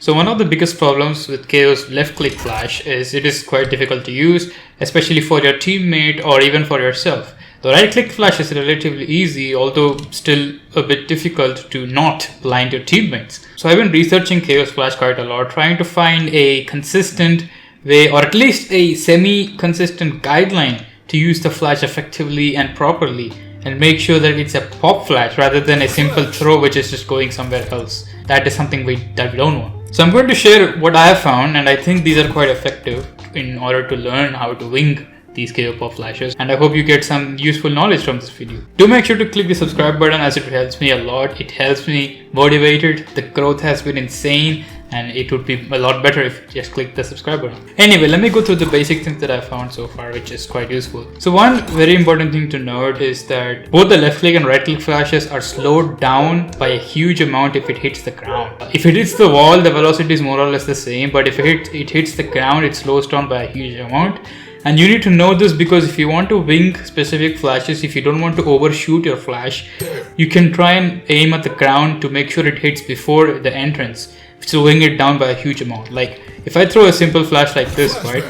So one of the biggest problems with kayo's left click flash is it is quite difficult to use, especially for your teammate or even for yourself. The right click flash is relatively easy, although still a bit difficult to not blind your teammates. So I've been researching kayo's flash quite a lot, trying to find a consistent way, or at least a semi-consistent guideline to use the flash effectively and properly, and make sure that it's a pop flash rather than a simple throw which is just going somewhere else. That is something that we don't want. So I'm going to share what I have found, and I think these are quite effective in order to learn how to wing these kayo pop flashes, and I hope you get some useful knowledge from this video. Do make sure to click the subscribe button, as it helps me a lot. It helps me motivated. The growth has been insane, and it would be a lot better if you just click the subscribe button. Anyway, let me go through the basic things that I found so far, which is quite useful. So one very important thing to note is that both the left click and right click flashes are slowed down by a huge amount if it hits the ground. If it hits the wall, the velocity is more or less the same, but if it hits the ground, it slows down by a huge amount. And you need to know this because if you want to wing specific flashes, if you don't want to overshoot your flash, you can try and aim at the ground to make sure it hits before the entrance, slowing it down by a huge amount. Like if I throw a simple flash like this, right,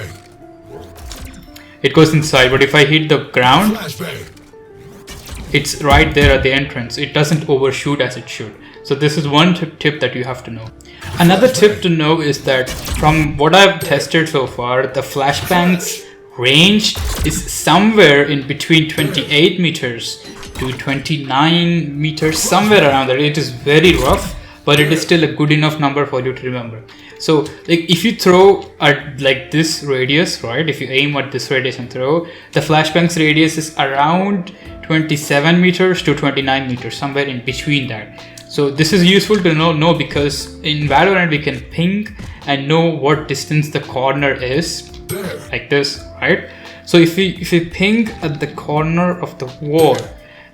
it goes inside, but if I hit the ground, it's right there at the entrance. It doesn't overshoot as it should. So this is one tip that you have to know. Another tip to know is that from what I've tested so far, the flashbang's range is somewhere in between 28 meters to 29 meters, somewhere around there. It is very rough, but it is still a good enough number for you to remember. So like if you throw at like this radius, right, if you aim at this radius and throw, the flashbang's radius is around 27 meters to 29 meters, somewhere in between that. So this is useful to know because in Valorant we can ping and know what distance the corner is, like this, right? So if we ping at the corner of the wall,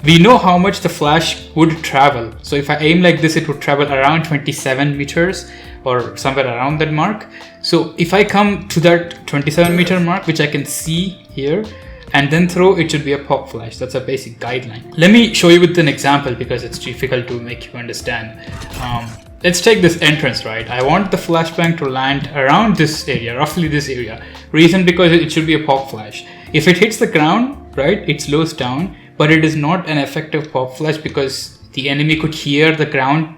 we know how much the flash would travel. So if I aim like this, it would travel around 27 meters or somewhere around that mark. So if I come to that 27 meter mark, which I can see here, and then throw, it should be a pop flash. That's a basic guideline. Let me show you with an example because it's difficult to make you understand. Let's take this entrance, right? I want the flashbang to land around this area, roughly this area. Reason because it should be a pop flash. If it hits the ground, right, it slows down, but it is not an effective pop flash because the enemy could hear the ground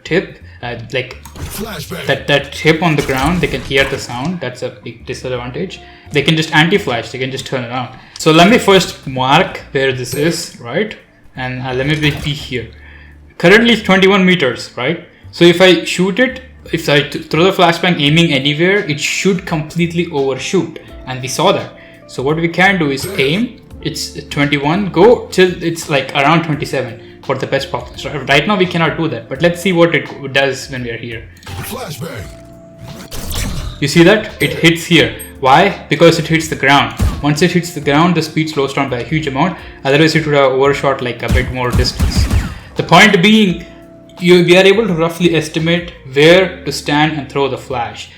tip, like that tip on the ground. They can hear the sound. That's a big disadvantage. They can just anti-flash. They can just turn around. So let me first mark where this is, right? And let me be here. Currently it's 21 meters, right? So if I shoot it, if I throw the flashbang aiming anywhere, it should completely overshoot. And we saw that. So what we can do is aim. It's 21, go till it's like around 27 for the best pop flash. Right now we cannot do that, but let's see what it does when we are here. Flashbang. You see that? It hits here. Why? Because it hits the ground. Once it hits the ground, the speed slows down by a huge amount. Otherwise it would have overshot like a bit more distance. The point being, we are able to roughly estimate where to stand and throw the flash.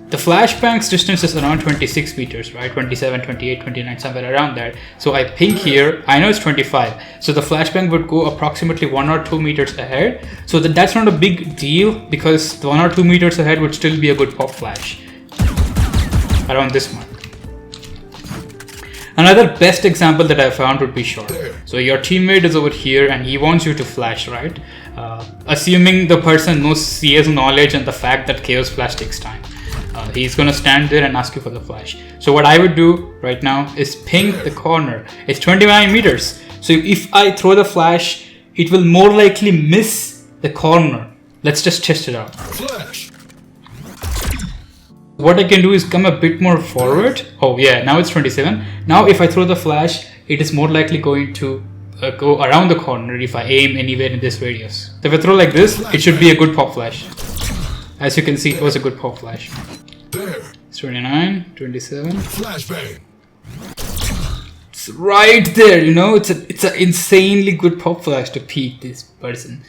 The flashbang's distance is around 26 meters, right? 27, 28, 29, somewhere around that. So I ping here, I know it's 25. So the flashbang would go approximately 1 or 2 meters ahead. So that's not a big deal because the 1 or 2 meters ahead would still be a good pop flash. Around this mark. Another best example that I found would be short. So your teammate is over here and he wants you to flash, right? Assuming the person knows CS knowledge and the fact that kayo's flash takes time. He's gonna stand there and ask you for the flash. So what I would do right now is ping the corner. It's 29 meters. So if I throw the flash, it will more likely miss the corner. Let's just test it out. Flash. What I can do is come a bit more forward. Oh yeah, now it's 27. Now if I throw the flash, it is more likely going to go around the corner if I aim anywhere in this radius. So if I throw like this, it should be a good pop flash. As you can see, it was a good pop flash. It's 29, 27. Flashbang. It's right there, you know. It's an insanely good pop flash to peek this person.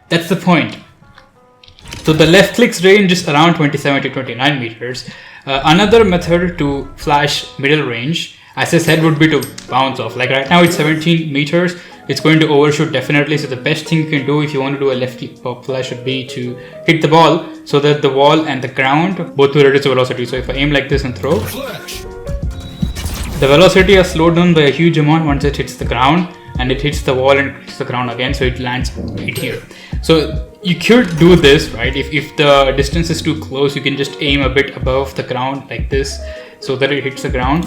That's the point. So the left click's range is around 27 to 29 meters. Another method to flash middle range, as I said, would be to bounce off. Like right now it's 17 meters. it's going to overshoot definitely. So the best thing you can do if you want to do a left click pop flash would be to hit the ball so that the wall and the ground both will reduce the velocity. So if I aim like this and throw, the velocity has slowed down by a huge amount once it hits the ground, and it hits the wall and hits the ground again, so it lands right here. So you could do this, right? If the distance is too close, you can just aim a bit above the ground like this so that it hits the ground.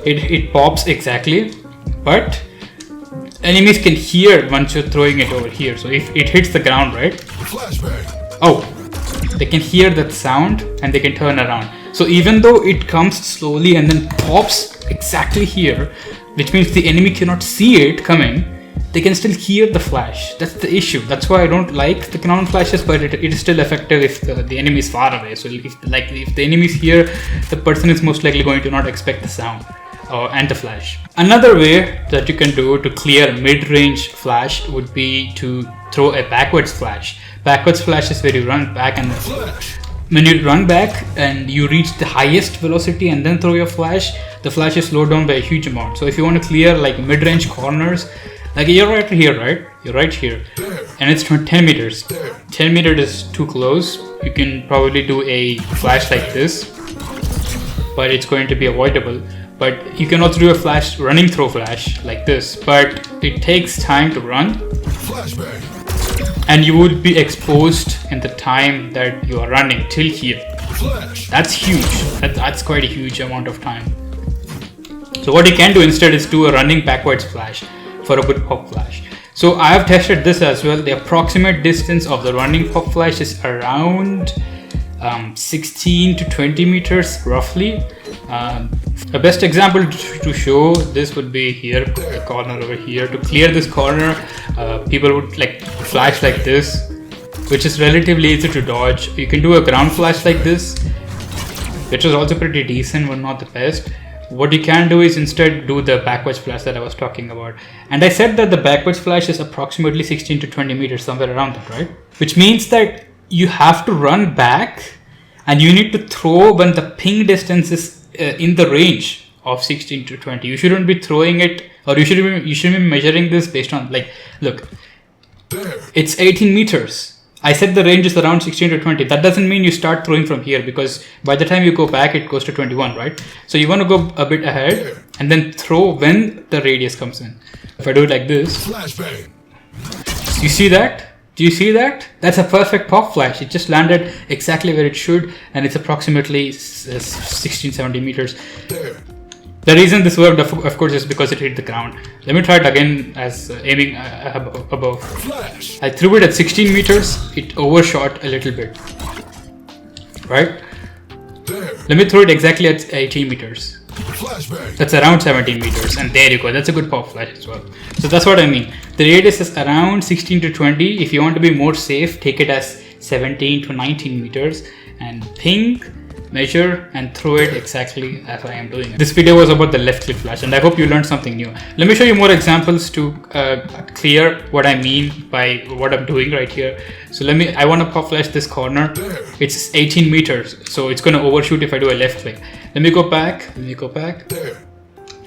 It pops exactly, but enemies can hear once you're throwing it over here. So if it hits the ground, right? Oh, they can hear that sound and they can turn around. So even though it comes slowly and then pops exactly here, which means the enemy cannot see it coming, they can still hear the flash. That's the issue. That's why I don't like the ground flashes, but it is still effective if the enemy is far away. So if the enemy is here, the person is most likely going to not expect the sound and the flash. Another way that you can do to clear mid-range flash would be to throw a backwards flash. Backwards flash is where you run back, and when you run back and you reach the highest velocity and then throw your flash, the flash is slowed down by a huge amount. So if you want to clear like mid-range corners, like you're right here, right? You're right here, and it's 10 meters. 10 meters is too close. You can probably do a flash like this, but it's going to be avoidable. But you can also do a flash, running throw flash like this, but it takes time to run. And you would be exposed in the time that you are running till here. That's huge. That's quite a huge amount of time. So what you can do instead is do a running backwards flash for a good pop flash. So I have tested this as well. The approximate distance of the running pop flash is around 16 to 20 meters roughly. The best example to show this would be here, the corner over here. To clear this corner, people would like flash like this, which is relatively easy to dodge. You can do a ground flash like this, which is also pretty decent but not the best. What you can do is instead do the backwards flash that I was talking about. And I said that the backwards flash is approximately 16 to 20 meters, somewhere around that, right? Which means that you have to run back and you need to throw when the ping distance is in the range of 16 to 20. You shouldn't be throwing it, or you shouldn't be measuring this based on, like, look, it's 18 meters. I said the range is around 16 to 20. That doesn't mean you start throwing from here, because by the time you go back, it goes to 21, right? So you want to go a bit ahead and then throw when the radius comes in. If I do it like this, you see that? Do you see that? That's a perfect pop flash. It just landed exactly where it should, and it's approximately 16-17 meters. The reason this worked, of course, is because it hit the ground. Let me try it again as aiming above. I threw it at 16 meters. It overshot a little bit. Right? Let me throw it exactly at 18 meters. That's around 17 meters, and there you go. That's a good pop flash as well. So that's what I mean. The radius is around 16 to 20. If you want to be more safe, take it as 17 to 19 meters and ping, measure, and throw it exactly as I am doing it. This video was about the left click flash, and I hope you learned something new. Let me show you more examples to clear what I mean by what I'm doing right here. So I want to pop flash this corner. It's 18 meters, so it's going to overshoot if I do a left click. Let me go back.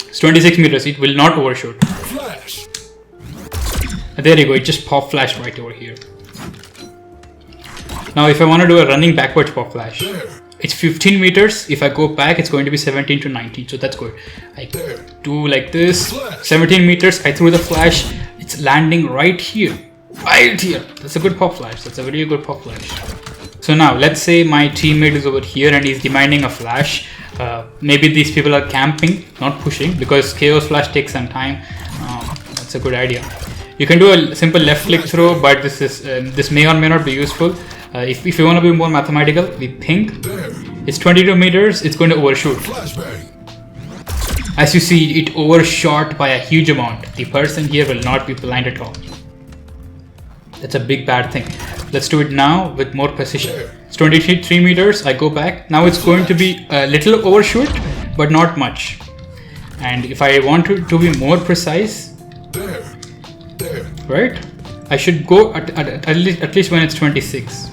It's 26 meters. It will not overshoot. There you go. It just pop flashed right over here. Now, if I want to do a running backwards pop flash, it's 15 meters. If I go back, it's going to be 17 to 19. So that's good. I do like this. 17 meters. I threw the flash. It's landing right here. Right here. That's a good pop flash. That's a very good pop flash. So now, let's say my teammate is over here and he's demanding a flash. Maybe these people are camping, not pushing, because chaos flash takes some time. That's a good idea. You can do a simple left click throw, but this may or may not be useful. If you want to be more mathematical, we think it's 22 meters. It's going to overshoot. As you see, it overshot by a huge amount. The person here will not be blind at all. That's a big bad thing. Let's do it now with more precision. It's 23 meters. I go back. Now it's going to be a little overshoot, but not much. And if I want to be more precise, right, I should go at least when it's 26.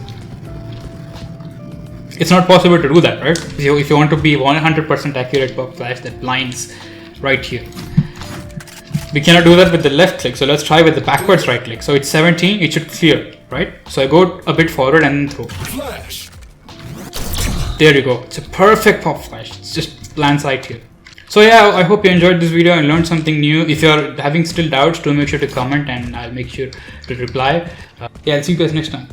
It's not possible to do that, right? If you want to be 100% accurate pop flash, that blinds right here. We cannot do that with the left click, so let's try with the backwards right click. So it's 17, it should clear, right? So I go a bit forward and then throw. Flash. There you go. It's a perfect pop flash. It's just lands right here. So yeah, I hope you enjoyed this video and learned something new. If you're having still doubts, do make sure to comment and I'll make sure to reply. Yeah, I'll see you guys next time.